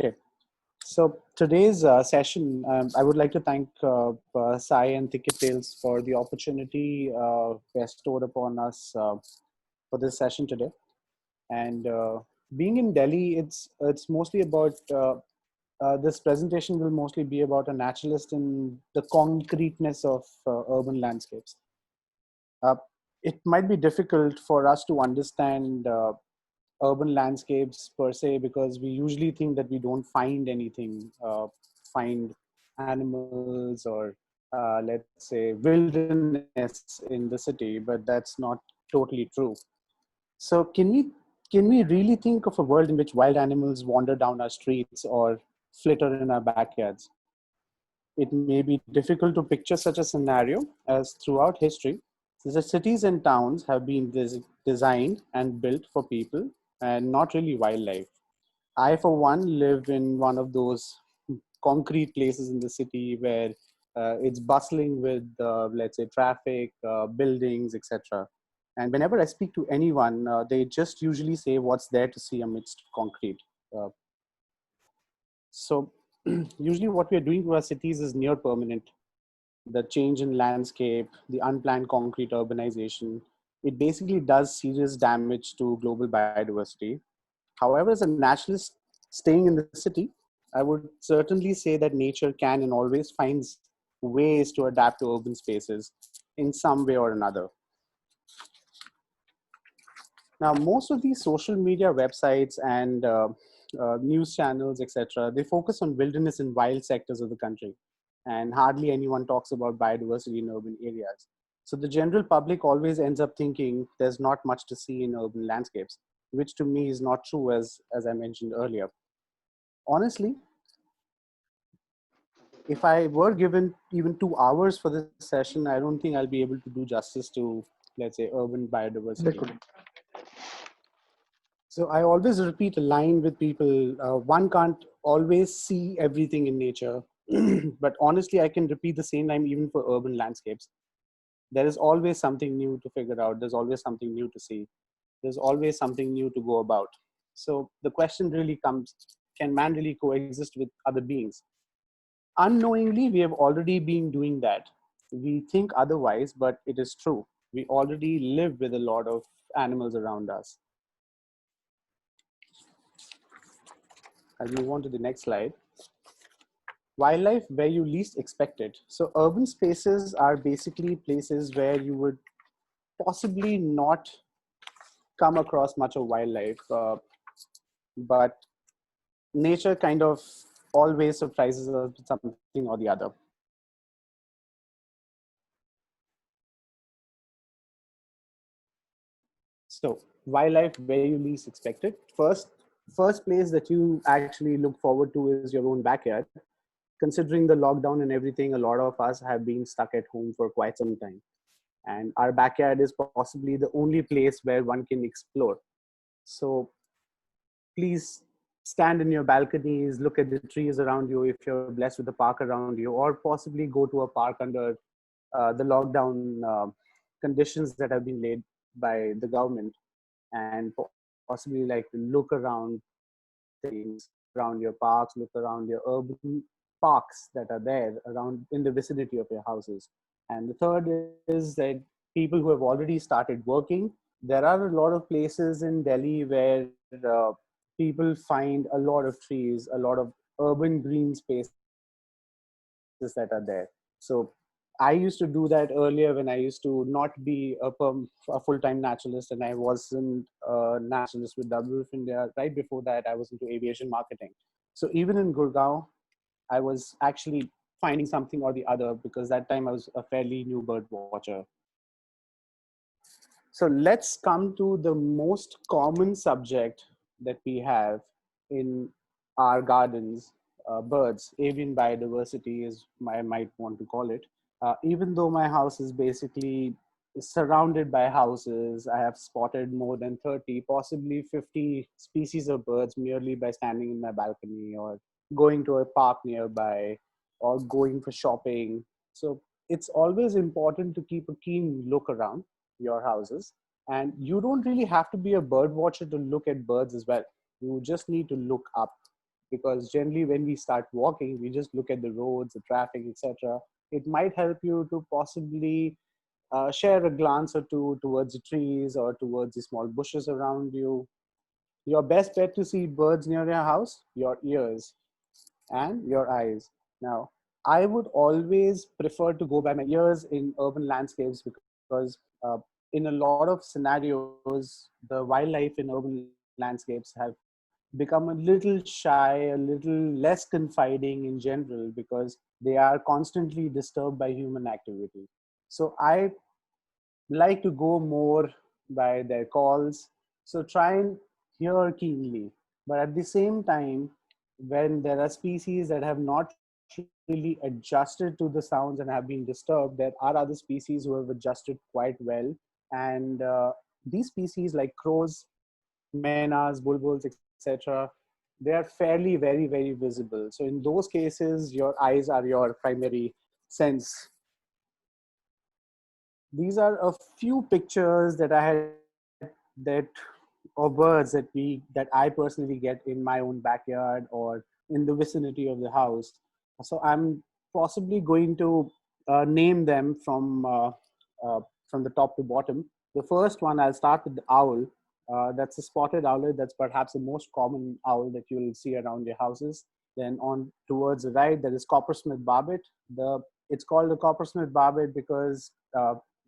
Okay, so today's session, I would like to thank Sai and Thicket Tales for the opportunity bestowed upon us for this session today. And being in Delhi, it's mostly about this presentation will mostly be about a naturalist in the concreteness of urban landscapes. Uh, it might be difficult for us to understand urban landscapes per se because we usually think that we don't find anything, find animals or let's say wilderness in the city, but that's not totally true. So can we really think of a world in which wild animals wander down our streets or flitter in our backyards? It may be difficult to picture such a scenario as throughout history, the cities and towns have been designed and built for people and not really wildlife. I, for one, live in one of those concrete places in the city where it's bustling with, let's say, traffic, buildings, etc. And whenever I speak to anyone, they just usually say what's there to see amidst concrete. Uh, so usually what we are doing to our cities is near permanent. The change in landscape, the unplanned concrete urbanization, it basically does serious damage to global biodiversity. However, as a naturalist staying in the city, I would certainly say that nature can and always finds ways to adapt to urban spaces in some way or another. Now, most of these social media websites and news channels, etc., they focus on wilderness and wild sectors of the country, and hardly anyone talks about biodiversity in urban areas. So the general public always ends up thinking there's not much to see in urban landscapes, which to me is not true, as I mentioned earlier. Honestly, if I were given even 2 hours for this session, I don't think I'll be able to do justice to, let's say, urban biodiversity. Literally. So I always repeat a line with people, one can't always see everything in nature, but honestly, I can repeat the same line even for urban landscapes. There is always something new to figure out. There's always something new to see. There's always something new to go about. So the question really comes, can man really coexist with other beings? Unknowingly, we have already been doing that. We think otherwise, but it is true. We already live with a lot of animals around us. I'll move on to the next slide. Wildlife where you least expect it. So urban spaces are basically places where you would possibly not come across much of wildlife, but nature kind of always surprises us with something or the other. So wildlife where you least expect it. First place that you actually look forward to is your own backyard. Considering the lockdown and everything, a lot of us have been stuck at home for quite some time. And our backyard is possibly the only place where one can explore. So please stand in your balconies, look at the trees around you if you're blessed with a park around you, or possibly go to a park under the lockdown conditions that have been laid by the government, and possibly like look around things around your parks, look around your urban parks that are there around in the vicinity of your houses. And the third is that people who have already started working, there are a lot of places in Delhi where people find a lot of trees, a lot of urban green spaces that are there. So I used to do that earlier when I used to not be a full-time naturalist, and I wasn't a naturalist with WWF India. Right before that, I was into aviation marketing. So even in Gurgaon, I was actually finding something or the other because that time I was a fairly new bird watcher. So let's come to the most common subject that we have in our gardens, birds. Avian biodiversity is I might want to call it. Even though my house is basically surrounded by houses, I have spotted more than 30, possibly 50 species of birds merely by standing in my balcony or going to a park nearby or going for shopping. So it's always important to keep a keen look around your houses. And you don't really have to be a bird watcher to look at birds as well. You just need to look up. because generally when we start walking, we just look at the roads, the traffic, etc. It might help you to possibly share a glance or two towards the trees or towards the small bushes around you. Your best bet to see birds near your house, your ears and your eyes. Now, I would always prefer to go by my ears in urban landscapes because in a lot of scenarios, the wildlife in urban landscapes have become a little shy, a little less confiding in general because they are constantly disturbed by human activity. So I like to go more by their calls. So try and hear keenly. But at the same time, when there are species that have not really adjusted to the sounds and have been disturbed, there are other species who have adjusted quite well. And these species like crows, menas, bulbuls, etc., they are fairly very visible. So in those cases, your eyes are your primary sense. These are a few pictures that I had that or birds that I personally get in my own backyard or in the vicinity of the house. So I'm possibly going to name them from the top to bottom. The first one, I'll start with the owl. That's a spotted owlet. That's perhaps the most common owl that you'll see around your houses. Then on towards the right, there is coppersmith barbet. It's called the coppersmith barbet because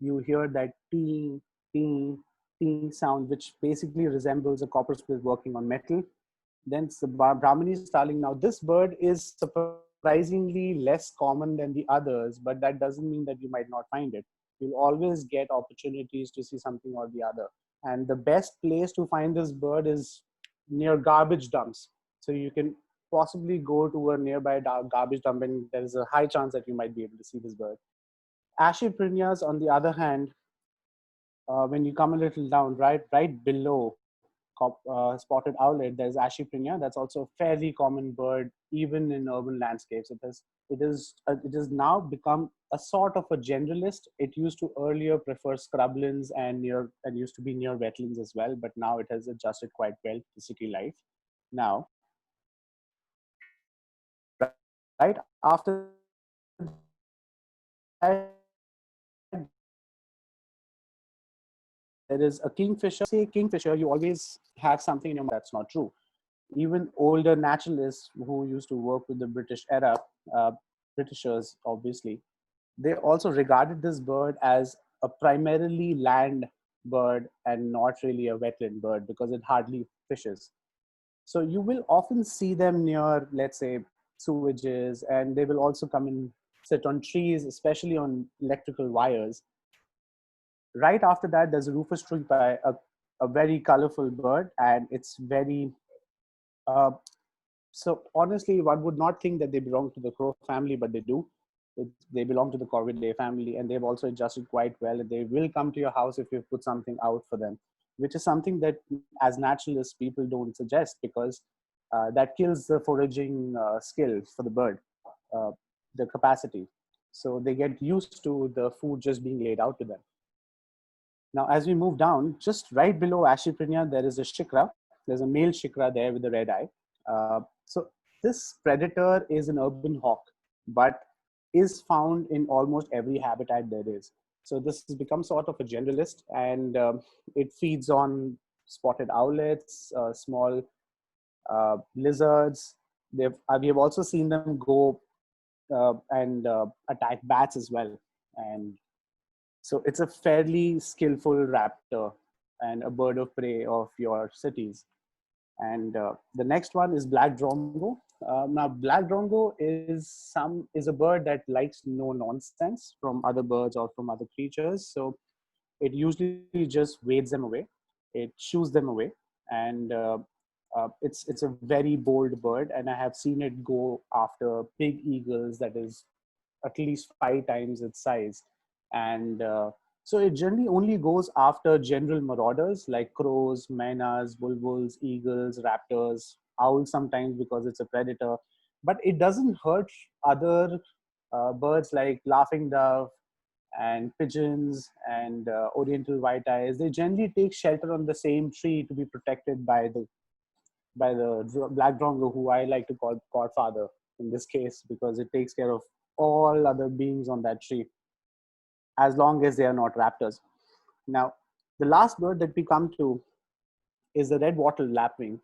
you hear that ting, ting, ting sound, which basically resembles a coppersmith working on metal. Then it's the Brahmini starling. Now, this bird is surprisingly less common than the others, but that doesn't mean that you might not find it. You'll always get opportunities to see something or the other. And the best place to find this bird is near garbage dumps. So you can possibly go to a nearby garbage dump, and there is a high chance that you might be able to see this bird. Ashiprinas, on the other hand, when you come a little down, right below spotted owlet, there's Ashiprinia. That's also a fairly common bird, even in urban landscapes. It has now become a sort of a generalist. It used to earlier prefer scrublands and used to be near wetlands as well, but now it has adjusted quite well to city life. Now, right after that, there is a kingfisher. Now, when you say kingfisher, you always have something in your mind. That's not true. Even older naturalists who used to work with the British era, uh, Britishers obviously, they also regarded this bird as a primarily land bird and not really a wetland bird because it hardly fishes. So you will often see them near, let's say, sewages, and they will also come and sit on trees, especially on electrical wires. Right after that, there's a rufous tree, a very colorful bird, and it's very uh, so honestly, one would not think that they belong to the crow family, but they do. They belong to the corvidae family, and they've also adjusted quite well. They will come to your house if you put something out for them, which is something that, as naturalists, people don't suggest because that kills the foraging skill for the bird, uh, the capacity. So they get used to the food just being laid out to them. Now, as we move down, just right below Ashiprinia, there is a shikra. There's a male shikra there with a red eye. So this predator is an urban hawk, but is found in almost every habitat there is. So this has become sort of a generalist, and it feeds on spotted owlets, small lizards. We have also seen them go and attack bats as well. And so it's a fairly skillful raptor and a bird of prey of your cities. And the next one is black drongo. Now, black drongo is a bird that likes no nonsense from other birds or from other creatures. So it usually just wades them away. It chews them away, and it's a very bold bird. And I have seen it go after big eagles that is at least 5 times its size. And so it generally only goes after general marauders like crows, menas, bulbuls, eagles, raptors, owls sometimes because it's a predator. But it doesn't hurt other birds like laughing dove and pigeons and oriental white eyes. They generally take shelter on the same tree to be protected by by the black drongo, who I like to call godfather in this case, because it takes care of all other beings on that tree, as long as they are not raptors. Now, the last bird that we come to is the red wattled lapwing.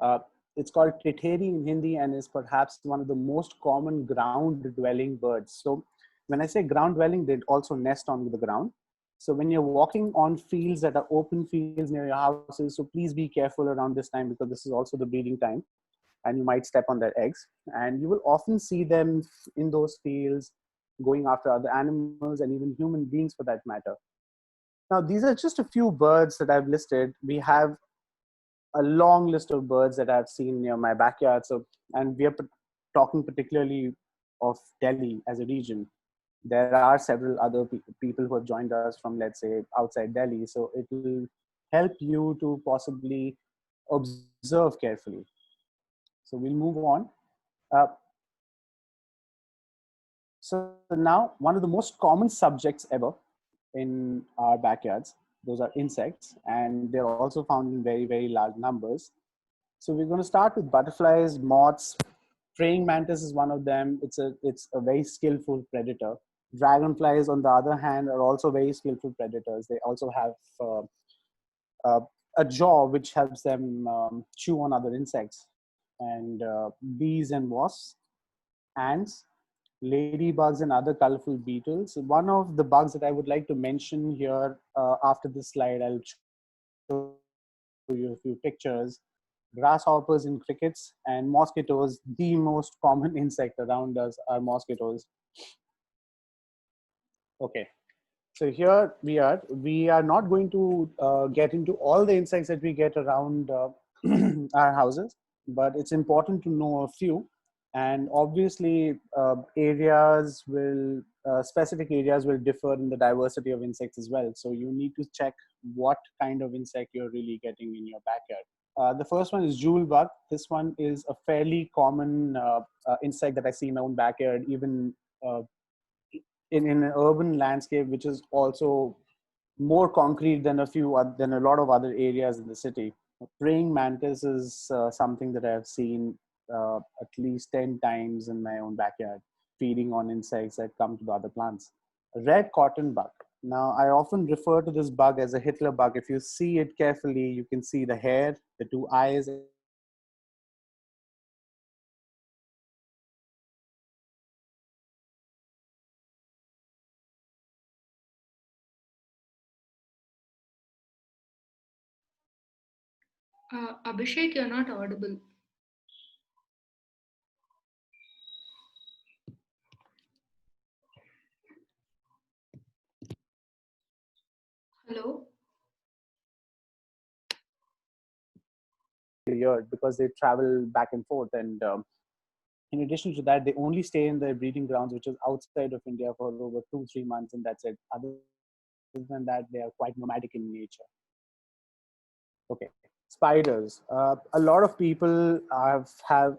Uh, it's called titeri in Hindi and is perhaps one of the most common ground dwelling birds. So when I say ground dwelling, they also nest on the ground. So when you're walking on fields that are open fields near your houses, so please be careful around this time, because this is also the breeding time and you might step on their eggs. And you will often see them in those fields going after other animals and even human beings for that matter. Now, these are just a few birds that I've listed. We have a long list of birds that I've seen near my backyard. So, and we are talking particularly of Delhi as a region. There are several other people who have joined us from, let's say, outside Delhi. So it will help you to possibly observe carefully. So we'll move on. Uh, so now, one of the most common subjects ever in our backyards, those are insects, and they're also found in very, very large numbers. So we're going to start with butterflies, moths. Praying mantis is one of them. It's a very skillful predator. Dragonflies, on the other hand, are also very skillful predators. They also have uh, a jaw which helps them chew on other insects. And bees and wasps, ants, ladybugs, and other colorful beetles. One of the bugs that I would like to mention here after this slide, I'll show you a few pictures. Grasshoppers and crickets and mosquitoes. The most common insect around us are mosquitoes. Okay, so here we are not going to get into all the insects that we get around our houses, but it's important to know a few. And obviously, specific areas will differ in the diversity of insects as well. So you need to check what kind of insect you're really getting in your backyard. The first one is jewel bug. This one is a fairly common insect that I see in my own backyard, even uh, in an urban landscape, which is also more concrete than than a lot of other areas in the city. Praying mantis is something that I've seen at least 10 times in my own backyard, feeding on insects that come to the other plants. Red cotton bug. Now, I often refer to this bug as a Hitler bug. If you see it carefully, you can see the hair, the two eyes, and the tail. Abhishek, you're not audible. Hello? Year, because they travel back and forth. And in addition to that, they only stay in their breeding grounds, which is outside of India, for over 2-3 months, and that's it. Other than that, they are quite nomadic in nature. Okay, spiders. A lot of people have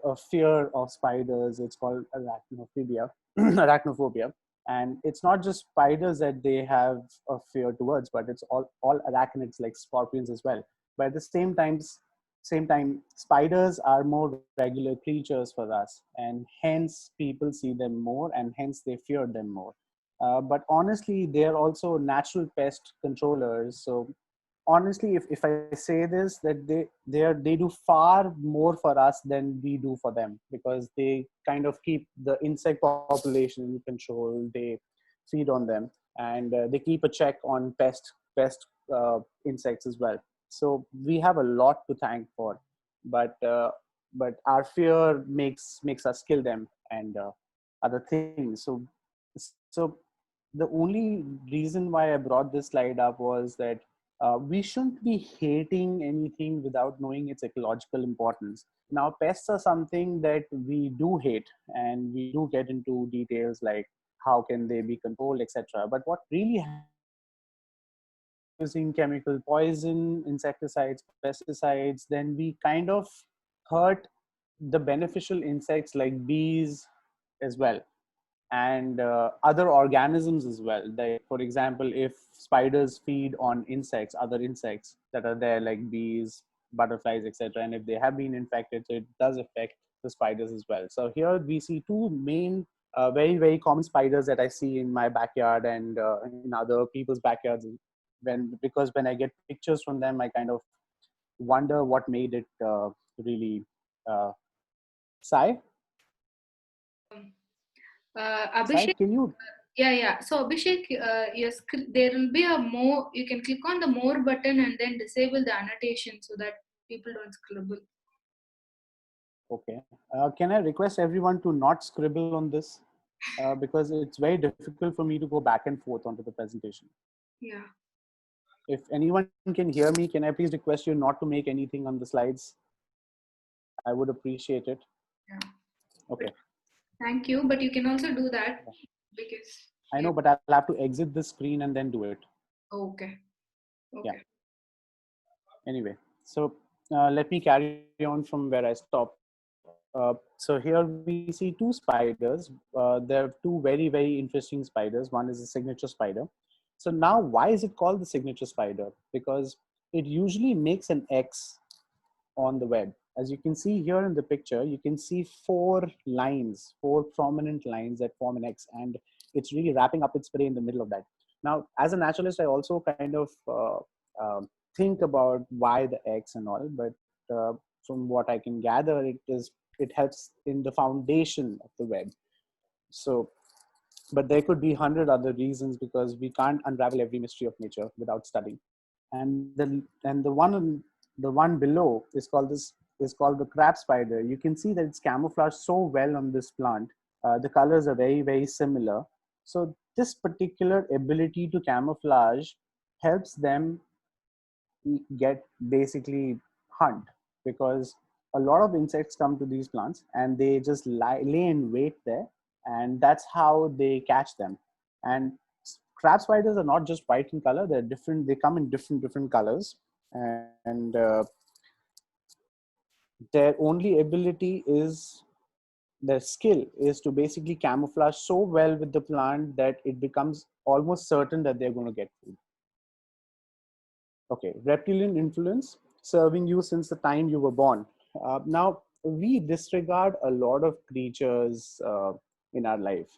a fear of spiders. It's called arachnophobia. Arachnophobia, and it's not just spiders that they have a fear towards, but it's all arachnids like scorpions as well. But at the same time, spiders are more regular creatures for us, and hence people see them more, and hence they fear them more. But honestly, they are also natural pest controllers. So honestly, if I say this, that they do far more for us than we do for them, because they kind of keep the insect population in control. They feed on them, and they keep a check on pest insects as well. So we have a lot to thank for, but our fear makes us kill them and other things. So the only reason why I brought this slide up was that we shouldn't be hating anything without knowing its ecological importance. Now, pests are something that we do hate, and we do get into details like how can they be controlled, etc. But what really happens is that using chemical poison, insecticides, pesticides, then we kind of hurt the beneficial insects like bees as well, and other organisms as well. Like, for example, if spiders feed on insects, other insects that are there like bees, butterflies, etc. And if they have been infected, so it does affect the spiders as well. So here we see two main, very, very common spiders that I see in my backyard and in other people's backyards. Because when I get pictures from them, I kind of wonder what made it really. Sai, Sai, Abhishek, can you? yeah. So Abhishek, yes, there will be a more. You can click on the more button and then disable the annotation so that people don't scribble. Okay. Can I request everyone to not scribble on this? Because it's very difficult for me to go back and forth onto the presentation. Yeah. If anyone can hear me, can I please request you not to make anything on the slides? I would appreciate it. Yeah. But Okay. thank you. But you can also do that because I yeah. know, but I'll have to exit the screen and then do it. Okay. Yeah. Okay. Anyway, so let me carry on from where I stopped. So here we see two spiders. They're two very, very interesting spiders. One is a signature spider. So now, why is it called the signature spider? Because it usually makes an X on the web. As you can see here in the picture, you can see four prominent lines that form an X, and it's really wrapping up its prey in the middle of that. Now, as a naturalist, I also kind of think about why the X and all, but from what I can gather, it helps in the foundation of the web. So, but there could be 100 other reasons because we can't unravel every mystery of nature without studying. And the one below is called the crab spider. You can see that it's camouflaged so well on this plant. The colors are very, very similar. So this particular ability to camouflage helps them get basically hunt, because a lot of insects come to these plants and they just lay in wait there, and that's how they catch them. And crab spiders are not just white in color, they're different, they come in different colors. And their only ability is, their skill is to basically camouflage so well with the plant that it becomes almost certain that they're going to get food. Okay, reptilian influence serving you since the time you were born. Now, we disregard a lot of creatures in our life,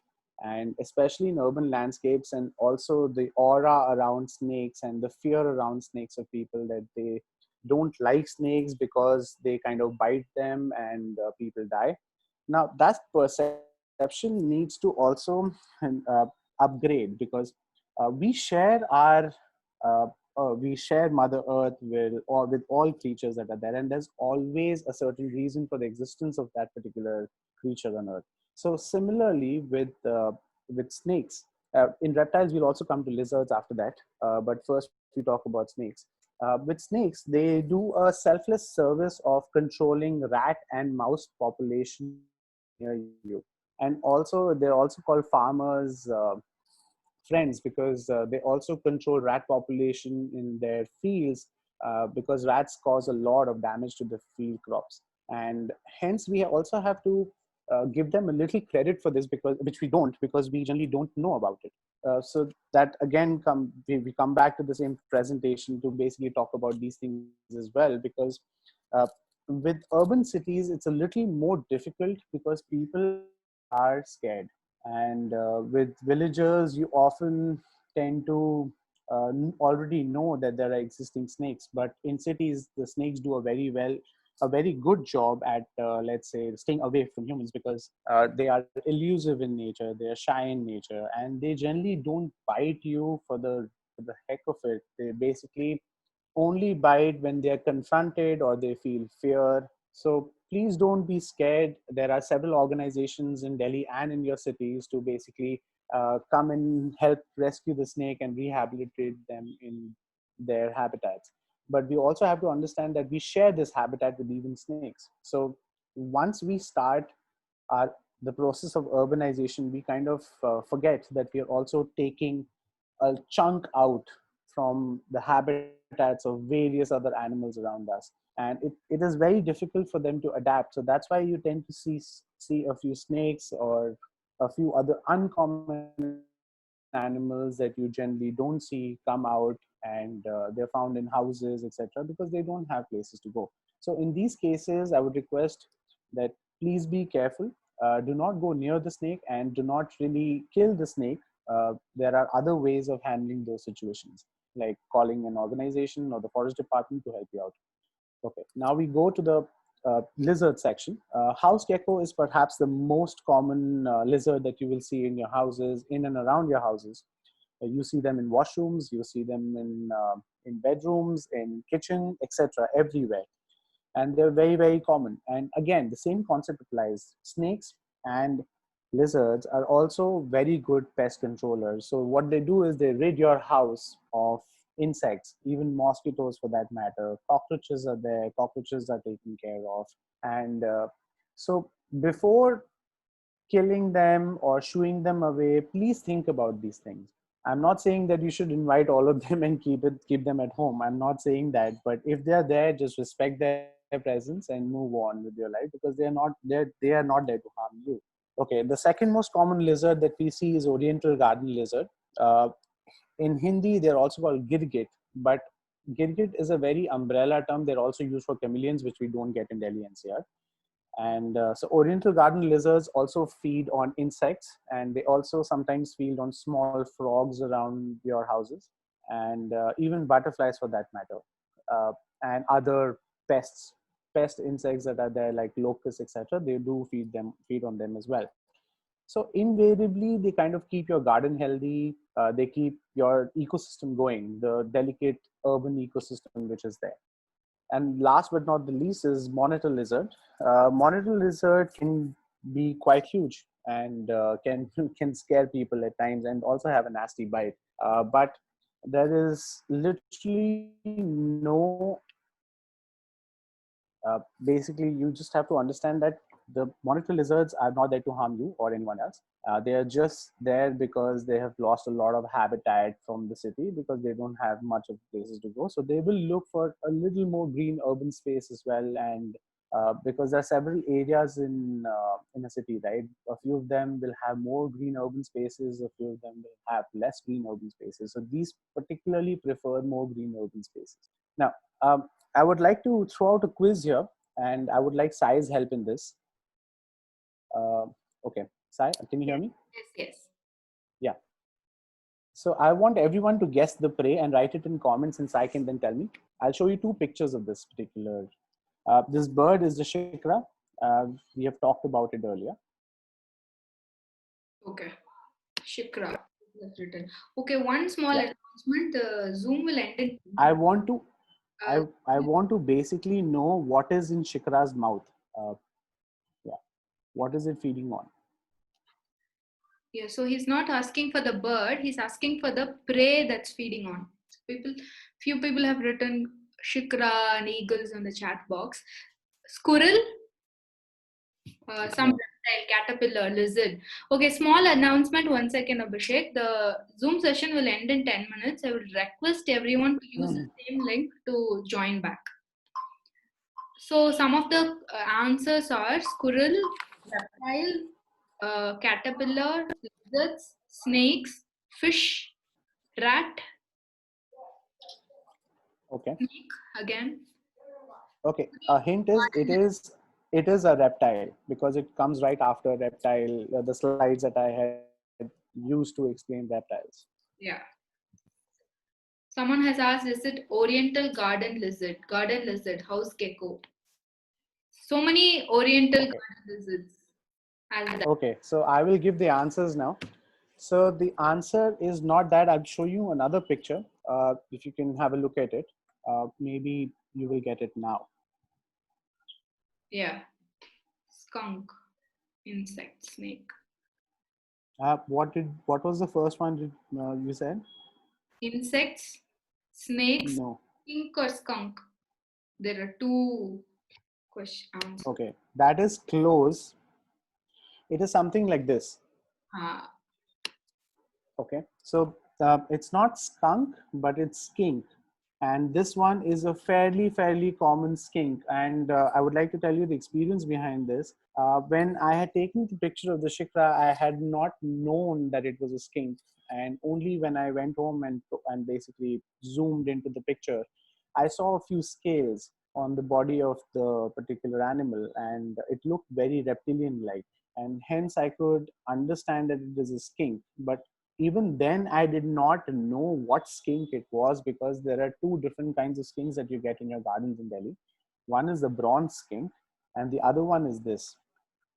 and especially in urban landscapes, and also the aura around snakes and the fear around snakes of people, that they don't like snakes because they kind of bite them and people die. Now, that perception needs to also uh, upgrade, because we share our we share Mother Earth with all creatures that are there, and there's always a certain reason for the existence of that particular creature on Earth. So similarly with snakes, in reptiles we'll also come to lizards after that. But first we talk about snakes. With snakes, they do a selfless service of controlling rat and mouse population near you, and also they're also called farmers. Friends, because they also control rat population in their fields, because rats cause a lot of damage to the field crops, and hence we also have to give them a little credit for this, because which we don't, because we generally don't know about it. So that again we come back to the same presentation to basically talk about these things as well, because uh, with urban cities it's a little more difficult because people are scared, and with villagers you often tend to already know that there are existing snakes, but in cities the snakes do a very good job at let's say staying away from humans, because they are elusive in nature, they are shy in nature, and they generally don't bite you for the heck of it. They basically only bite when they are confronted or they feel fear. So please don't be scared. There are several organizations in Delhi and in your cities to basically come and help rescue the snake and rehabilitate them in their habitats. But we also have to understand that we share this habitat with even snakes. So once we start our the process of urbanization, we kind of forget that we are also taking a chunk out from the habitats of various other animals around us, and it is very difficult for them to adapt. So that's why you tend to see a few snakes or a few other uncommon animals that you generally don't see come out and and they're found in houses, etc., because they don't have places to go. So in these cases, I would request that please be careful. Do not go near the snake and do not really kill the snake. There are other ways of handling those situations, like calling an organization or the forest department to help you out. Okay, now we go to the lizard section. House gecko is perhaps the most common lizard that you will see in your houses, in and around your houses. You see them in washrooms, you see them in bedrooms, in kitchen, etc., everywhere. And they're very, very common. And again, the same concept applies. Snakes and lizards are also very good pest controllers. So what they do is they rid your house of insects, even mosquitoes for that matter. Cockroaches are there, cockroaches are taken care of. And so before killing them or shooing them away, please think about these things. I'm not saying that you should invite all of them and keep them at home. I'm not saying that, but if they're there, just respect their presence and move on with your life, because they are not there to harm you. Okay, the second most common lizard that we see is Oriental garden lizard. Uh, in Hindi, they're also called girgit, but girgit is a very umbrella term. They're also used for chameleons, which we don't get in Delhi NCR. And so Oriental garden lizards also feed on insects, and they also sometimes feed on small frogs around your houses, and even butterflies for that matter, and other pests, pest insects that are there like locusts, etc. They do feed on them as well. So invariably, they kind of keep your garden healthy. They keep your ecosystem going, the delicate urban ecosystem which is there. And last but not the least is monitor lizard. Monitor lizard can be quite huge and can can scare people at times and also have a nasty bite. But there is literally no basically, you just have to understand that the monitor lizards are not there to harm you or anyone else. They are just there because they have lost a lot of habitat from the city because they don't have much of places to go. So they will look for a little more green urban space as well. And because there are several areas in a city, right? A few of them will have more green urban spaces. A few of them will have less green urban spaces. So these particularly prefer more green urban spaces. Now, I would like to throw out a quiz here, and I would like Sai's help in this. Okay, Sai, can you hear Yes, me? yes, yes. Yeah. So I want everyone to guess the prey and write it in comments, and Sai can then tell me. I'll show you two pictures of this particular. This bird is the shikra. We have talked about it earlier. Okay. Shikra. That's written. Okay, one small Yeah. announcement. The Zoom will end in 10 I minutes. want to. Uh, I want to basically know what is in shikra's mouth. Uh, yeah. What is it feeding on? yeah, so he's not asking for the bird, he's asking for the prey that's feeding on. Few people have written shikra and eagles on the chat box. Squirrel, some No. reptile, caterpillar, lizard. Okay, small announcement. 1 second, Abhishek. The Zoom session will end in 10 minutes. I will request everyone to use the same link to join back. So some of the answers are squirrel, reptile, caterpillar, lizards, snakes, fish, rat, Okay. snake again. Okay. A hint is it is a reptile because it comes right after reptile. The slides that I had used to explain reptiles. Yeah. Someone has asked, is it Oriental garden lizard, house gecko? So many Oriental Okay. garden lizards as that. Okay. So I will give the answers now. So the answer is not that. I'll show you another picture. If you can have a look at it, maybe you will get it now. Yeah. Skunk, insect, snake. What was the first one you said? Insects, snakes, No. skink or skunk. There are two question answers. Okay. That is close. It is something like this. Ah, Okay. So it's not skunk, but it's skink. And this one is a fairly common skink. And I would like to tell you the experience behind this. When I had taken the picture of the shikra, I had not known that it was a skink. And only when I went home and basically zoomed into the picture, I saw a few scales on the body of the particular animal, and it looked very reptilian like. And hence I could understand that it is a skink. But even then, I did not know what skink it was, because there are two different kinds of skinks that you get in your gardens in Delhi. One is the bronze skink, and the other one is this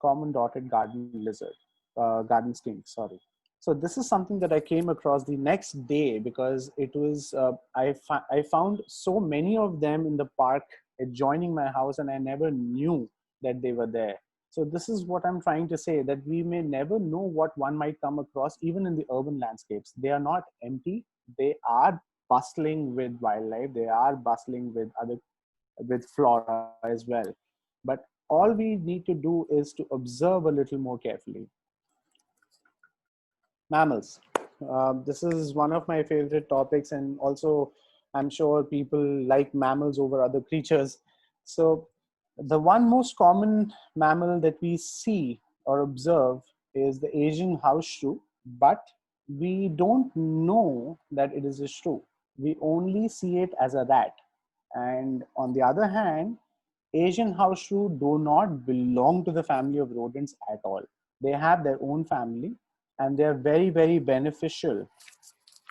common dotted garden lizard, garden skink, sorry. So this is something that I came across the next day, because it was, I found so many of them in the park adjoining my house, and I never knew that they were there. So this is what I'm trying to say, that we may never know what one might come across, even in the urban landscapes. They are not empty. They are bustling with wildlife. They are bustling with flora as well. But all we need to do is to observe a little more carefully. Mammals. This is one of my favorite topics, and also I'm sure people like mammals over other creatures. So the one most common mammal that we see or observe is the Asian house shrew, but we don't know that it is a shrew. We only see it as a rat. And on the other hand, Asian house shrew do not belong to the family of rodents at all. They have their own family, and they're very beneficial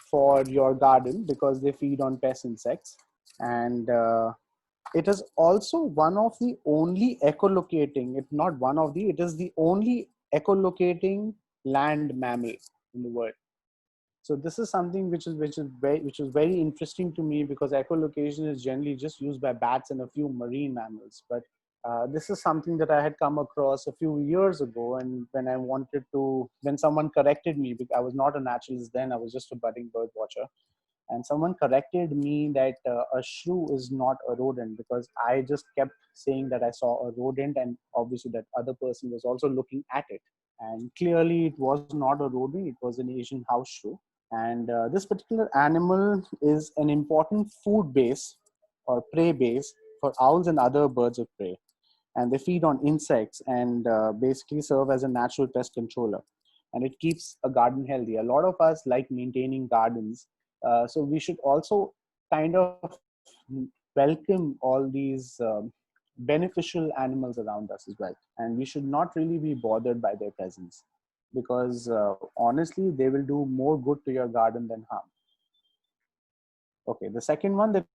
for your garden because they feed on pest insects. And it is also one of the only echolocating, if not one of the, it is the only echolocating land mammal in the world. So this is something which is very interesting to me, because echolocation is generally just used by bats and a few marine mammals. But this is something that I had come across a few years ago, and when someone corrected me, because I was not a naturalist then, I was just a budding bird watcher, and someone corrected me that a shrew is not a rodent, because I just kept saying that I saw a rodent, and obviously that other person was also looking at it, and clearly it was not a rodent, it was an Asian house shrew. And this particular animal is an important food base or prey base for owls and other birds of prey. And they feed on insects and basically serve as a natural pest controller. And it keeps a garden healthy. A lot of us like maintaining gardens. So we should also kind of welcome all these beneficial animals around us as well. And we should not really be bothered by their presence, because honestly, they will do more good to your garden than harm. Okay, the second one that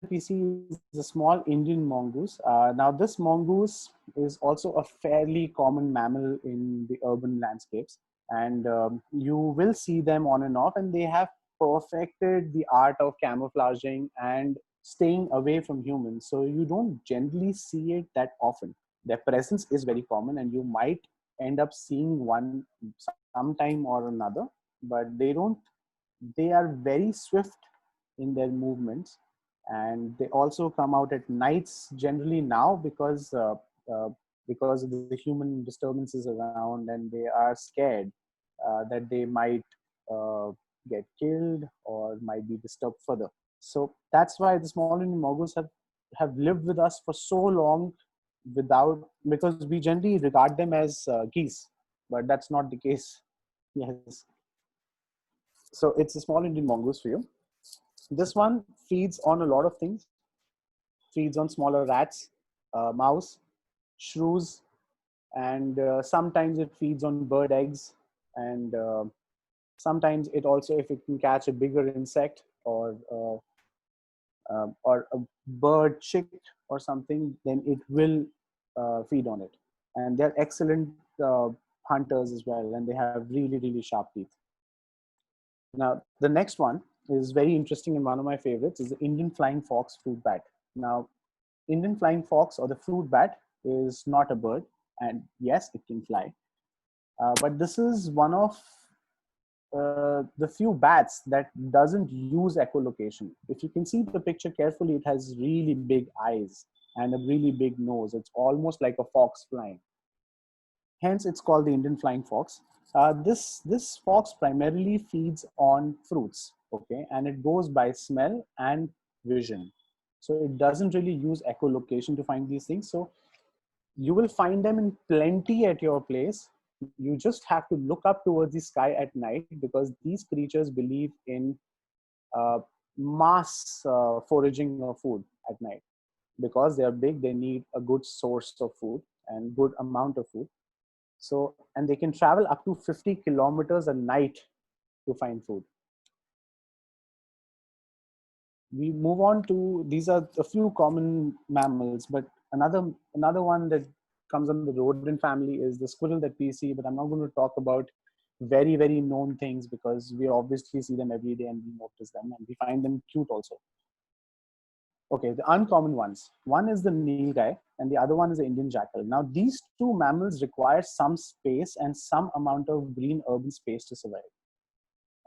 we see is a small Indian mongoose. Now, this mongoose is also a fairly common mammal in the urban landscapes, and you will see them on and off, and they have perfected the art of camouflaging and staying away from humans. So you don't generally see it that often. Their presence is very common, and you might end up seeing one sometime or another, but they are very swift in their movements, and they also come out at nights generally now, uh, because of the human disturbances around, and they are scared that they might uh, get killed or might be disturbed further. So that's why the small Indian mongoose have lived with us for so long, without because we generally regard them as geese, but that's not the case. Yes. So it's a small Indian mongoose for you. This one feeds on a lot of things, feeds on smaller rats, mouse, shrews, and sometimes it feeds on bird eggs. And sometimes it also, if it can catch a bigger insect or a bird chick or something, then it will feed on it. And they're excellent hunters as well, and they have really sharp teeth. Now, the next one is very interesting, and one of my favorites is the Indian flying fox fruit bat. Now, Indian flying fox or the fruit bat is not a bird, and yes, it can fly. But this is one of the few bats that doesn't use echolocation. If you can see the picture carefully, it has really big eyes and a really big nose. It's almost like a fox flying. Hence, it's called the Indian flying fox. This fox primarily feeds on fruits, okay, and it goes by smell and vision. So it doesn't really use echolocation to find these things. So you will find them in plenty at your place. You just have to look up towards the sky at night, because these creatures believe in uh, mass foraging of food at night. Because they are big, they need a good source of food and good amount of food. So, and they can travel up to 50 kilometers a night to find food. We move on to, these are a few common mammals, but another one that comes under the rodent family is the squirrel that we see. But I'm not going to talk about very known things, because we obviously see them every day and we notice them and we find them cute also. Okay, the uncommon ones. One is the nilgai and the other one is the Indian jackal. Now, these two mammals require some space and some amount of green urban space to survive.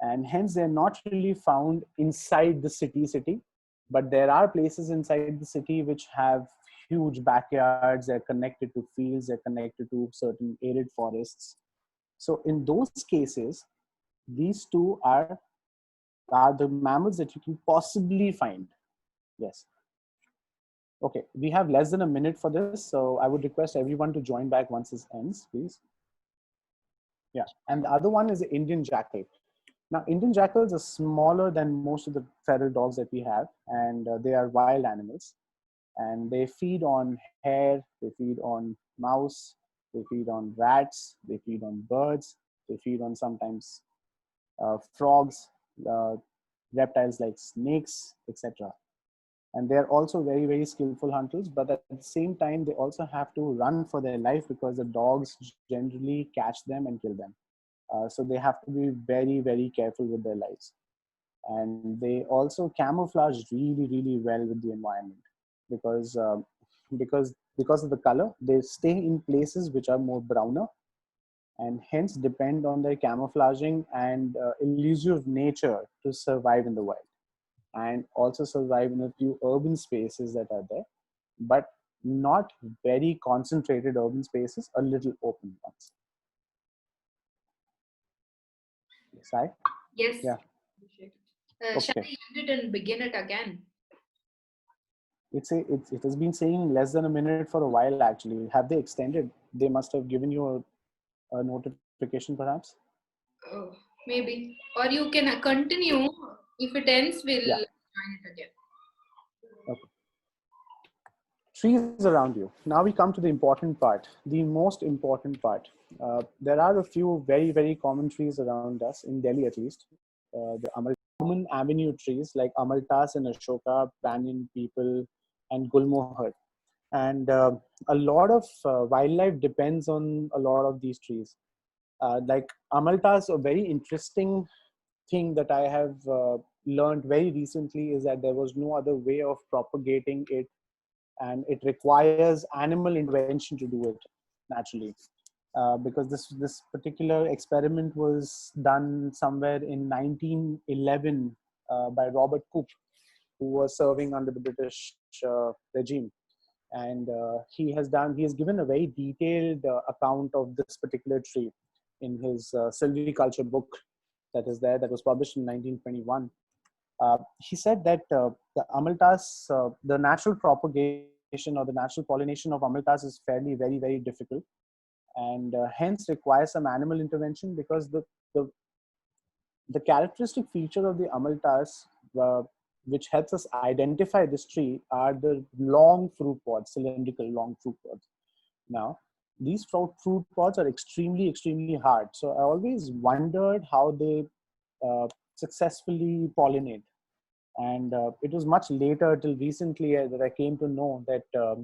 And hence, they're not really found inside the city, but there are places inside the city which have huge backyards. They're connected to fields, they're connected to certain arid forests. So in those cases, these two are the mammals that you can possibly find. Yes. Okay, we have less than a minute for this, so I would request everyone to join back once this ends, please. Yeah, and the other one is the Indian jackal. Now, Indian jackals are smaller than most of the feral dogs that we have, and they are wild animals. And they feed on hare, they feed on mouse, they feed on rats, they feed on birds, they feed on sometimes frogs, uh, reptiles like snakes, etc. And they're also very skillful hunters, but at the same time they also have to run for their life, because the dogs generally catch them and kill them. So they have to be very careful with their lives. And they also camouflage really well with the environment, because because of the color, they stay in places which are more browner, and hence depend on their camouflaging and elusive nature to survive in the wild, and also survive in a few urban spaces that are there, but not very concentrated urban spaces, a little open ones. Sai? Yes. Yeah. Shall Okay. I end it and begin it again? It has been saying less than a minute for a while, actually. Have they extended? They must have given you a notification, perhaps? Oh, maybe. Or you can continue. If it ends, we'll Yeah. join it again. Okay. Trees around you. Now we come to the important part, the most important part. There are a few very common trees around us, in Delhi at least. The common avenue trees like amaltas and ashoka, banyan, peepal, and gulmohar. And a lot of wildlife depends on a lot of these trees. Like amaltas, a very interesting thing that I have learned very recently is that there was no other way of propagating it, and it requires animal intervention to do it naturally. Because this particular experiment was done somewhere in 1911 by Robert Koop, who was serving under the British regime. And he has given a very detailed account of this particular tree in his silviculture book that is there, that was published in 1921. He said that the amaltas, the natural propagation or the natural pollination of amaltas is fairly very difficult, and hence requires some animal intervention, because the the characteristic feature of the amaltas, uh, which helps us identify this tree, are the long fruit pods, cylindrical long fruit pods. Now, these fruit pods are extremely hard. So I always wondered how they successfully pollinate. And it was much later, till recently, that I came to know that the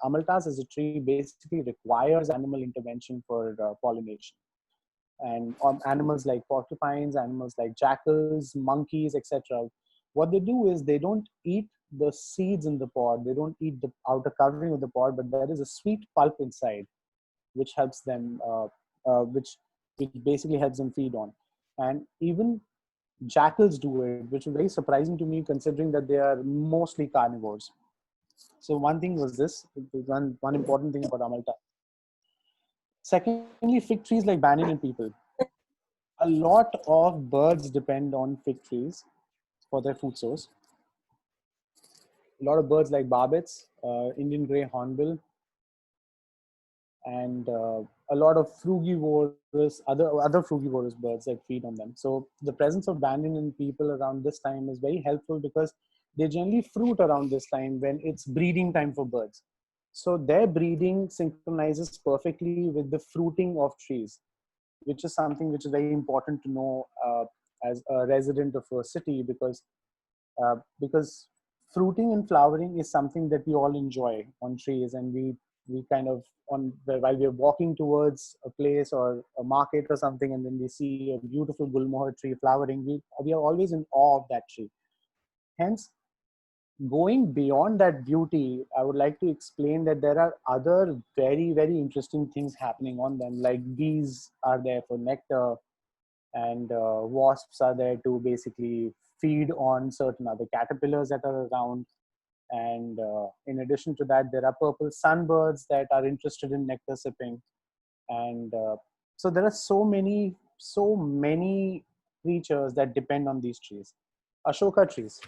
amaltas as a tree basically requires animal intervention for pollination. And animals like porcupines, animals like jackals, monkeys, etc. What they do is they don't eat the seeds in the pod, they don't eat the outer covering of the pod, but there is a sweet pulp inside, which helps them, which basically helps them feed on. And even jackals do it, which is very surprising to me considering that they are mostly carnivores. So one thing was this, one important thing about amalta. Secondly, fig trees like banyan and peepal. A lot of birds depend on fig trees for their food source. a lot of birds like barbets, Indian grey hornbill, and a lot of frugivorous, other frugivorous birds that feed on them. So the presence of banyan in people around this time is very helpful because they generally fruit around this time when it's breeding time for birds. So their breeding synchronizes perfectly with the fruiting of trees, which is something which is very important to know as a resident of a city, because fruiting and flowering is something that we all enjoy on trees, and we kind of on while we're walking towards a place or a market or something, and then we see a beautiful gulmohar tree flowering, we are always in awe of that tree. Hence, going beyond that beauty, I would like to explain that there are other very interesting things happening on them, like bees are there for nectar, and wasps are there to basically feed on certain other caterpillars that are around. And in addition to that, there are purple sunbirds that are interested in nectar sipping. And so there are so many creatures that depend on these trees. Ashoka trees.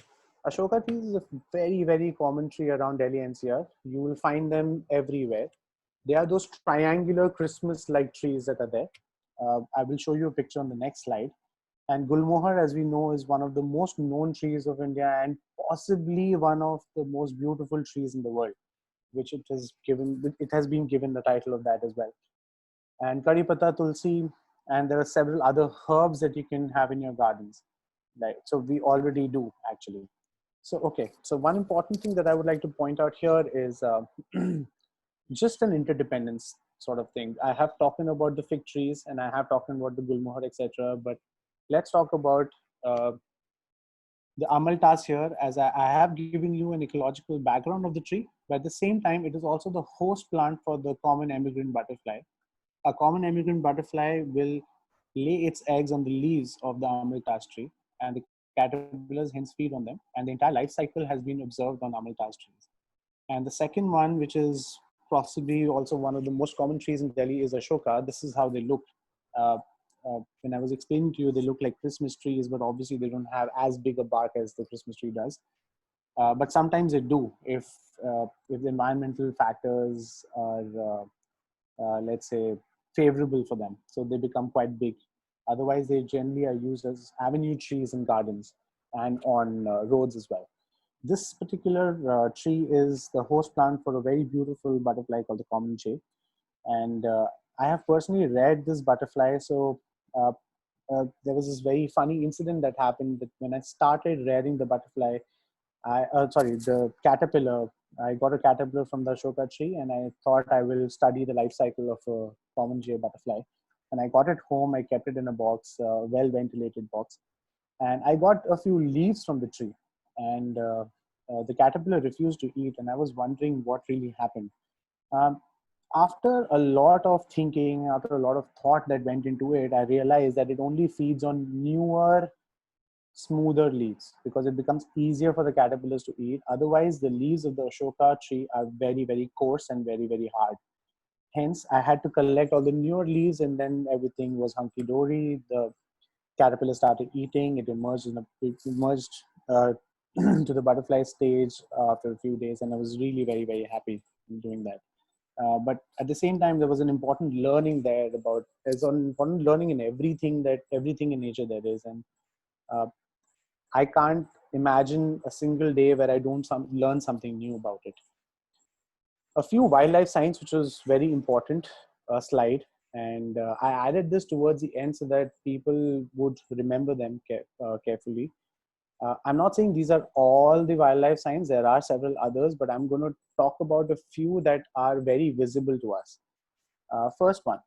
Ashoka trees is a very common tree around Delhi NCR. You will find them everywhere. They are those triangular Christmas-like trees that are there. I will show you a picture on the next slide. And Gulmohar, as we know, is one of the most known trees of India and possibly one of the most beautiful trees in the world, which it has been given the title of that as well. And Kari Pata, Tulsi, and there are several other herbs that you can have in your gardens. Right. So we already do actually. So, okay. So one important thing that I would like to point out here is just an interdependence sort of thing. I have talked about the fig trees and I have talked about the gulmohar, etc. But let's talk about uh, the amaltas here, as I have given you an ecological background of the tree, but at the same time, it is also the host plant for the common emigrant butterfly. A common emigrant butterfly will lay its eggs on the leaves of the amaltas tree, and the caterpillars hence feed on them, and the entire life cycle has been observed on amaltas trees. And the second one, which is possibly also one of the most common trees in Delhi, is Ashoka. This is how they look. Uh, when I was explaining to you, they look like Christmas trees, but obviously they don't have as big a bark as the Christmas tree does. But sometimes they do if the environmental factors are, let's say, favorable for them. So they become quite big. Otherwise, they generally are used as avenue trees in gardens and on roads as well. This particular tree is the host plant for a very beautiful butterfly called the common jay. And I have personally read this butterfly. So uh, there was this very funny incident that happened that when I started rearing the butterfly, the caterpillar. I got a caterpillar from the Ashoka tree, and I thought I will study the life cycle of a common jay butterfly. And I got it home. I kept it in a box, well ventilated box, and I got a few leaves from the tree, and the caterpillar refused to eat, and I was wondering what really happened. Um, After a lot of thinking, after a lot of thought that went into it, I realized that it only feeds on newer, smoother leaves because it becomes easier for the caterpillars to eat. Otherwise, the leaves of the Ashoka tree are very coarse and very hard. Hence, I had to collect all the newer leaves, and then everything was hunky dory. The caterpillar started eating. It emerged to the butterfly stage after a few days, and I was really very happy in doing that. But at the same time, there was an important learning there about there's an important learning in everything in nature there is, and uh, I can't imagine a single day where I don't learn something new about it. A few wildlife signs, which was very important slide, and I added this towards the end so that people would remember them carefully. I'm not saying these are all the wildlife signs. There are several others, but I'm going to talk about a few that are very visible to us. First one,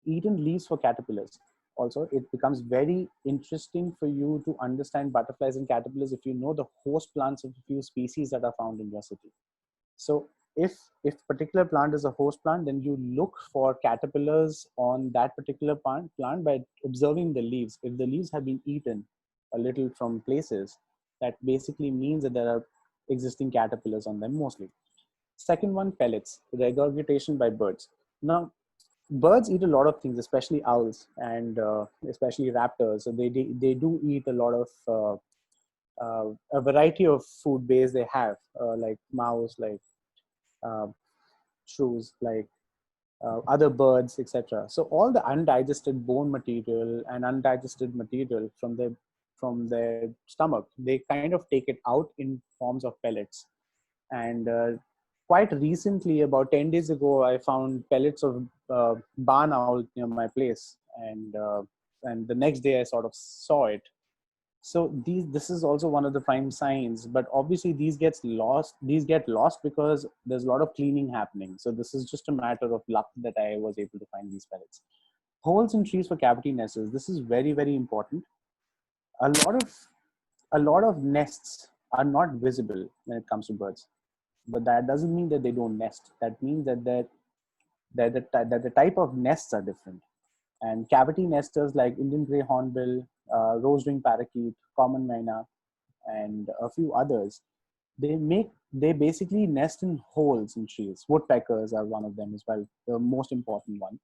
eaten leaves for caterpillars. Also, it becomes very interesting for you to understand butterflies and caterpillars if you know the host plants of a few species that are found in your city. So if particular plant is a host plant, then you look for caterpillars on that particular plant by observing the leaves. If the leaves have been eaten a little from places, that basically means that there are existing caterpillars on them mostly. Second one, pellets, regurgitation by birds. Now, birds eat a lot of things, especially owls and especially raptors. So they do eat a lot of a variety of food base they have, like mouse, like uh, shrews, like other birds, etc. So all the undigested bone material and undigested material from their stomach, they kind of take it out in forms of pellets. And quite recently, about 10 days ago, I found pellets of barn owl near my place, and the next day I sort of saw it. So this is also one of the prime signs, but obviously these get lost because there's a lot of cleaning happening. So this is just a matter of luck that I was able to find these pellets. Holes in trees for cavity nesters, this is very, very important. A lot of nests are not visible when it comes to birds, but that doesn't mean that they don't nest. That means that the type of nests are different. And cavity nesters like Indian grey hornbill, rose-winged parakeet, common myna, and a few others, they basically nest in holes in trees. Woodpeckers are one of them as well, the most important one.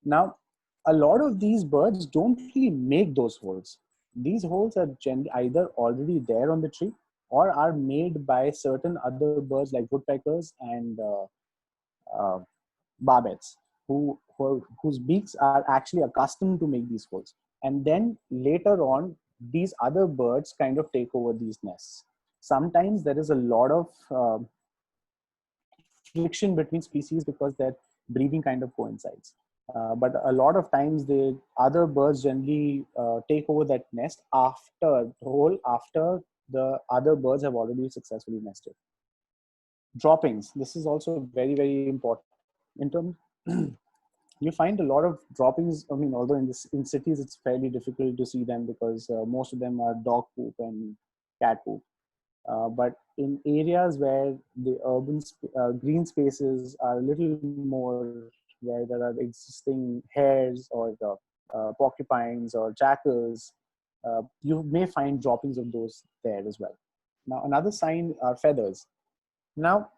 Now, a lot of these birds don't really make those holes. These holes are either already there on the tree or are made by certain other birds like woodpeckers and uh, barbets, whose beaks are actually accustomed to make these holes. And then later on, these other birds kind of take over these nests. Sometimes there is a lot of friction between species because their breeding kind of coincides. But a lot of times, the other birds generally take over that nest after the other birds have already successfully nested. Droppings. This is also very, very important. In terms, you find a lot of droppings. I mean, although in cities it's fairly difficult to see them because most of them are dog poop and cat poop. But in areas where the green spaces are a little more, where there are existing hares or porcupines or jackals, you may find droppings of those there as well. Now, another sign are feathers. Now,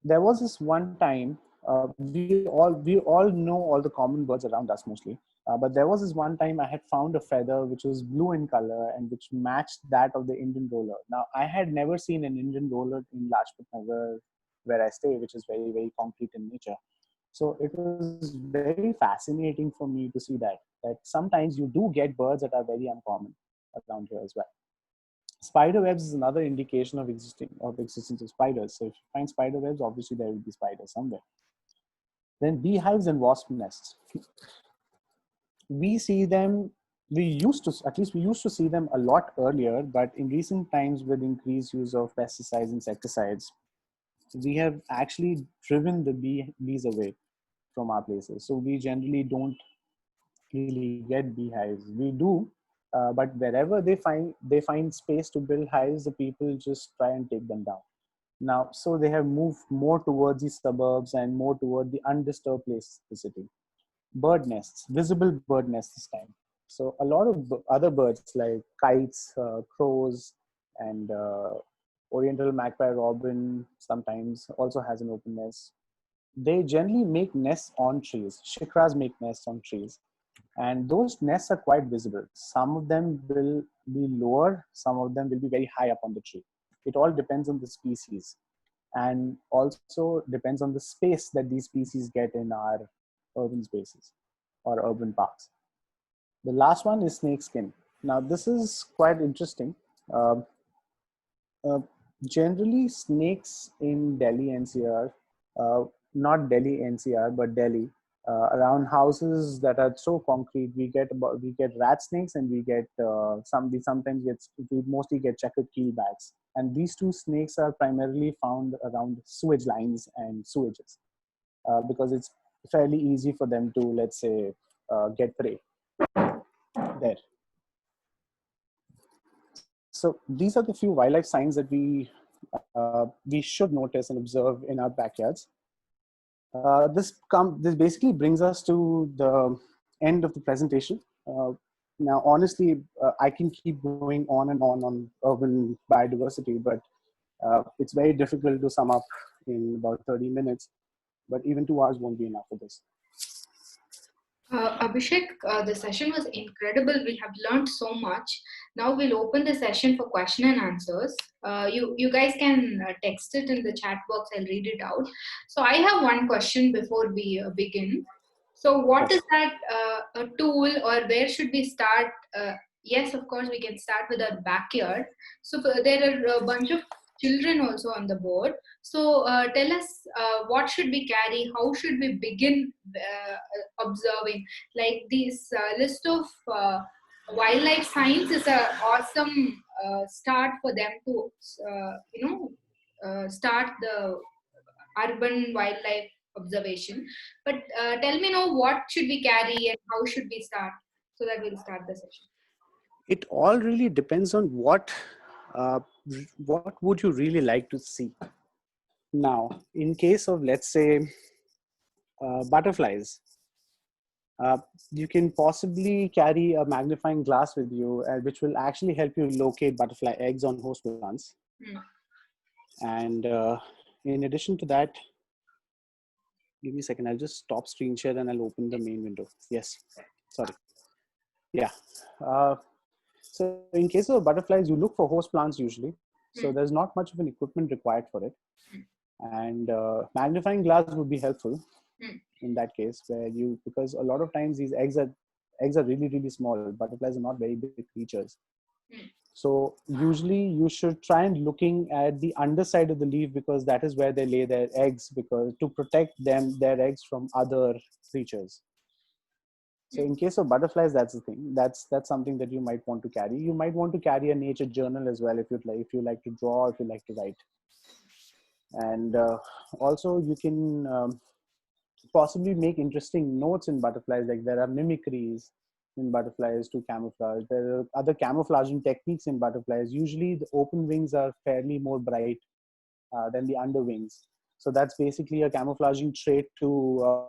there was this one time, we all know all the common birds around us mostly, but there was this one time I had found a feather which was blue in color and which matched that of the Indian roller. Now, I had never seen an Indian roller in Lajpat Nagar, where I stay, which is very, very concrete in nature. So it was very fascinating for me to see that sometimes you do get birds that are very uncommon around here as well. Spider webs is another indication of existence of spiders. So if you find spider webs, obviously there will be spiders somewhere. Then beehives and wasp nests. We see them. We used to see them a lot earlier, but in recent times, with increased use of pesticides, insecticides, we have actually driven the bees away from our places. So we generally don't really get beehives. We do, but wherever they find space to build hives, the people just try and take them down. Now, so they have moved more towards the suburbs and more toward the undisturbed places of the city. Bird nests, visible bird nests this time. So a lot of other birds like kites, crows, and oriental magpie robin sometimes also has an open nest. They generally make nests on trees. Shikras make nests on trees, and those nests are quite visible. Some of them will be lower, some of them will be very high up on the tree. It all depends on the species, and also depends on the space that these species get in our urban spaces or urban parks. The last one is snakeskin. Now, this is quite interesting. Uh, uh, Generally, snakes in Delhi NCR, not Delhi NCR, but Delhi, around houses that are so concrete, we get rat snakes and we sometimes we mostly get checkered keelbacks. And these two snakes are primarily found around sewage lines and sewages because it's fairly easy for them to, let's say, get prey there. So these are the few wildlife signs that we should notice and observe in our backyards. This basically brings us to the end of the presentation. Now, honestly, I can keep going on and on urban biodiversity, but it's very difficult to sum up in about 30 minutes. But even 2 hours won't be enough for this. Abhishek, the session was incredible. We have learned so much. Now we'll open the session for question and answers. You guys can text it in the chat box. I'll read it out. So I have one question before we begin. So what is Yes. that a tool, or where should we start? Yes, of course, we can start with our backyard. So there are a bunch of children also on the board. So tell us, what should we carry? How should we begin observing? Like this list of wildlife science is a awesome start for them to start the urban wildlife observation. But tell me now, what should we carry and how should we start, so that we'll start the session. It all really depends on uh, what would you really like to see. Now, in case of, let's say, butterflies, uh, you can possibly carry a magnifying glass with you, which will actually help you locate butterfly eggs on host plants. Mm. And in addition to that, give me a second, I'll just stop screen share and I'll open the main window. Yes, sorry. Yeah. So in case of butterflies, you look for host plants usually. So there's not much of an equipment required for it. And magnifying glass would be helpful in that case, where because a lot of times these eggs are really, really small. Butterflies are not very big creatures. So usually you should try and looking at the underside of the leaf, because that is where they lay their eggs, because to protect their eggs from other creatures. So in case of butterflies, that's the thing. That's something that you might want to carry. You might want to carry a nature journal as well, if you like to draw, if you like to write. And also you can possibly make interesting notes in butterflies. Like there are mimicries in butterflies to camouflage. There are other camouflaging techniques in butterflies. Usually the open wings are fairly more bright than the underwings. So that's basically a camouflaging trait to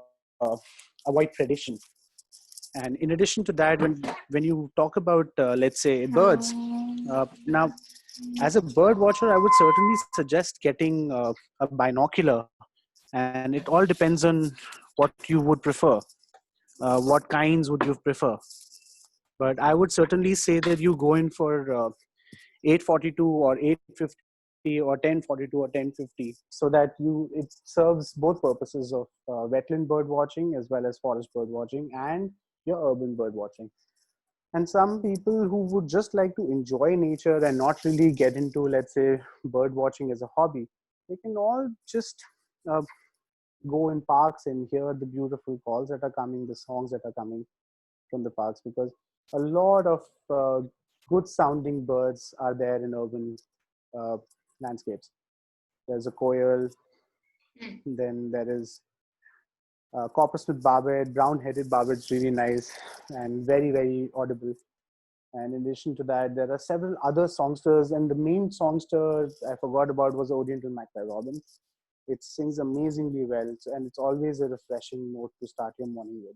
avoid predation. And in addition to that, when you talk about, let's say, birds, now, as a bird watcher, I would certainly suggest getting a binocular. And it all depends on what you would prefer. What kinds would you prefer? But I would certainly say that you go in for 842 or 850 or 1042 or 1050, so that it serves both purposes of wetland bird watching as well as forest bird watching and your urban bird watching. And some people who would just like to enjoy nature and not really get into, let's say, bird watching as a hobby, they can all just uh, go in parks and hear the beautiful calls that are coming, the songs that are coming from the parks, because a lot of good sounding birds are there in urban uh, landscapes. There's a koel, then there is coppersmith barbet, brown-headed barbet's really nice and very, very audible. And in addition to that, there are several other songsters, and the main songster I forgot about was the Oriental magpie robin. It sings amazingly well, and it's always a refreshing note to start your morning with.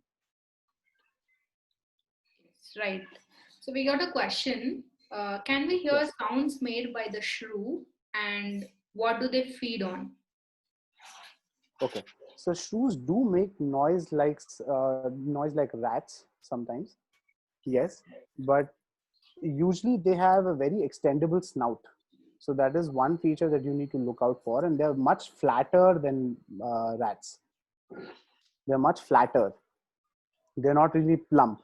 Right. So we got a question. Can we hear Yes. sounds made by the shrew, and what do they feed on? Okay. So shrews do make noise like rats sometimes. Yes, but usually they have a very extendable snout. So that is one feature that you need to look out for, and they're much flatter than rats. They're much flatter. They're not really plump.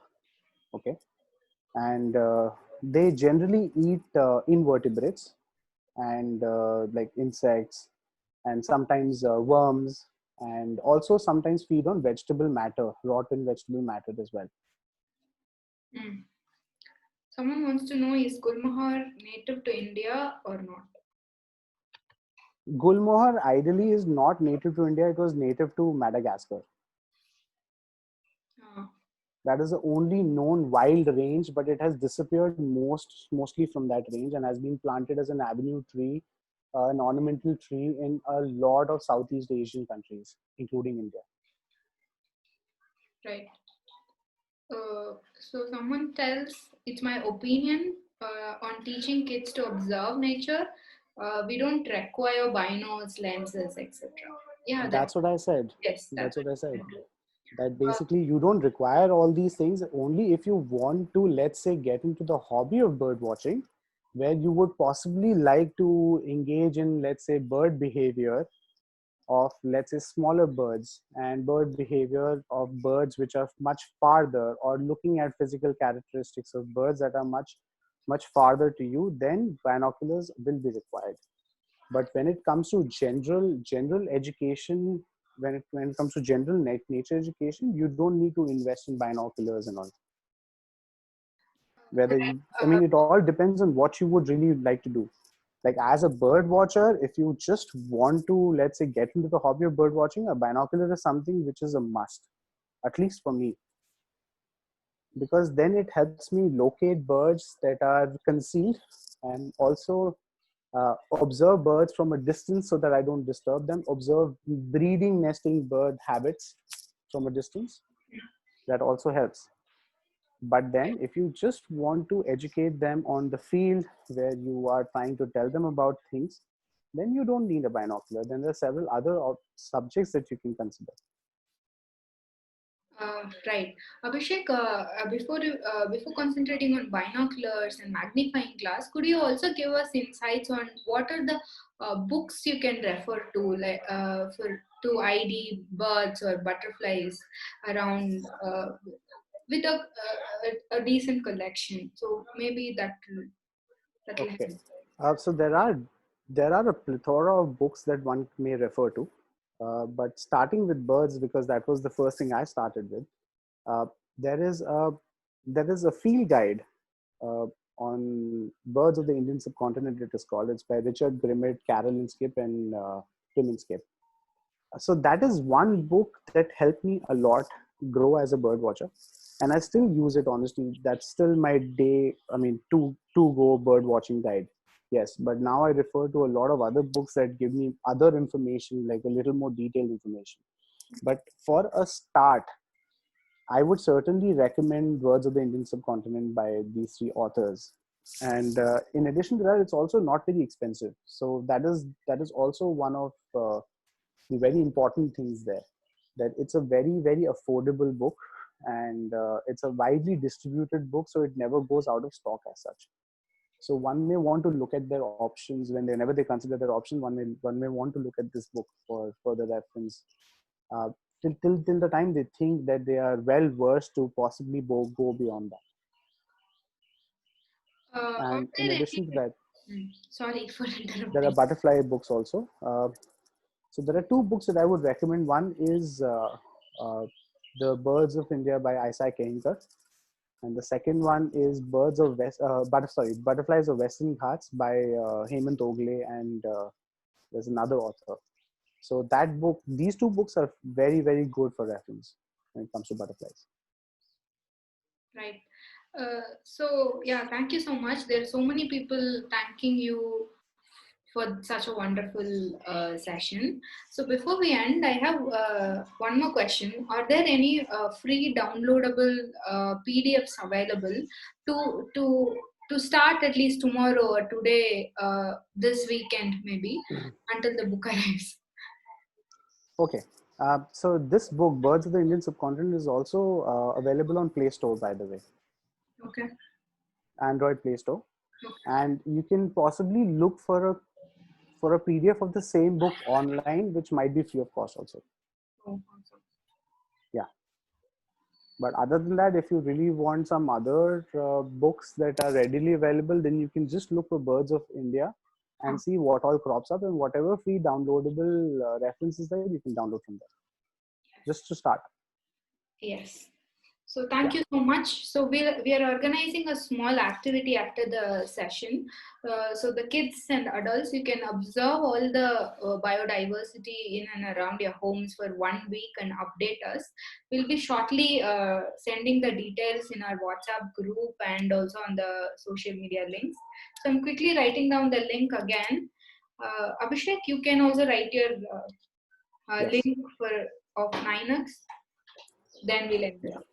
Okay, and they generally eat invertebrates and like insects, and sometimes worms, and also sometimes feed on vegetable matter, rotten vegetable matter as well. Mm. Someone wants to know, is Gulmohar native to India or not? Gulmohar ideally is not native to India. It was native to Madagascar. That is the only known wild range, but it has disappeared mostly from that range and has been planted as an avenue tree, an ornamental tree in a lot of Southeast Asian countries, including India. Right. So someone tells, it's my opinion on teaching kids to observe nature. We don't require binos, lenses, etc. Yeah, That's what I said. yes, That's what I said. That basically you don't require all these things. Only if you want to, let's say, get into the hobby of bird watching, where you would possibly like to engage in, let's say, bird behavior of, let's say, smaller birds, and bird behavior of birds which are much farther, or looking at physical characteristics of birds that are much farther to you, then binoculars will be required. But when it comes to general education, when it comes to general nature education, you don't need to invest in binoculars and all. Whether Right. you, I mean, it all depends on what you would really like to do. Like as a bird watcher, if you just want to, let's say, get into the hobby of bird watching, a binocular is something which is a must, at least for me, because then it helps me locate birds that are concealed, and also observe birds from a distance so that I don't disturb them, observe breeding, nesting bird habits from a distance. That also helps. But then if you just want to educate them on the field where you are trying to tell them about things, then you don't need a binocular. Then there are several other subjects that you can consider. Right. Abhishek, before concentrating on binoculars and magnifying glass, could you also give us insights on what are the books you can refer to, like to ID birds or butterflies around with a decent collection? So maybe that will Okay. help. So there are a plethora of books that one may refer to, but starting with birds, because that was the first thing I started with. Uh, there is a field guide uh, on birds of the Indian subcontinent. It is called. It's by Richard Grimmett, Carolyn Skip, and Tim Skip. So that is one book that helped me a lot grow as a bird watcher, and I still use it. Honestly, that's still my day. I mean, to go bird watching guide. Yes, but now I refer to a lot of other books that give me other information, like a little more detailed information. But for a start, I would certainly recommend Words of the Indian Subcontinent by these three authors. And in addition to that, it's also not very expensive. So that is also one of the very important things there. That it's a very affordable book, and it's a widely distributed book, so it never goes out of stock as such. So one may want to look at their options whenever they consider their option. One may want to look at this book for further reference, uh, till the time they think that they are well versed to possibly go beyond that. Are And in there addition to any? that, Sorry for there are interrupting. butterfly books also. So there are two books that I would recommend. One is uh, The Birds of India by Isaac Kehinkar, and the second one is Butterflies of Western Ghats by Hemant Ogle, and there's another author. So these two books are very good for reference when it comes to butterflies. Right. So yeah, thank you so much. There are so many people thanking you for such a wonderful session. So before we end, I have one more question. Are there any free downloadable PDFs available to start at least tomorrow or today, this weekend maybe, until the book arrives? Okay. So this book, Birds of the Indian Subcontinent, is also available on Play Store, by the way, Okay. Android Play Store, Okay. and you can possibly look for a PDF of the same book online, which might be free of cost also. Oh, awesome. Yeah. But other than that, if you really want some other books that are readily available, then you can just look for Birds of India Huh. and see what all crops up, and whatever free downloadable references there, you can download from there. Just to start. Yes. So Yeah. thank you so much. So we are organizing a small activity after the session. So the kids and adults, you can observe all the biodiversity in and around your homes for 1 week and update us. We'll be shortly sending the details in our WhatsApp group and also on the social media links. So I'm quickly writing down the link again. Abhishek, you can also write your Yes. link for of NINOX. Then we'll end Yeah. it.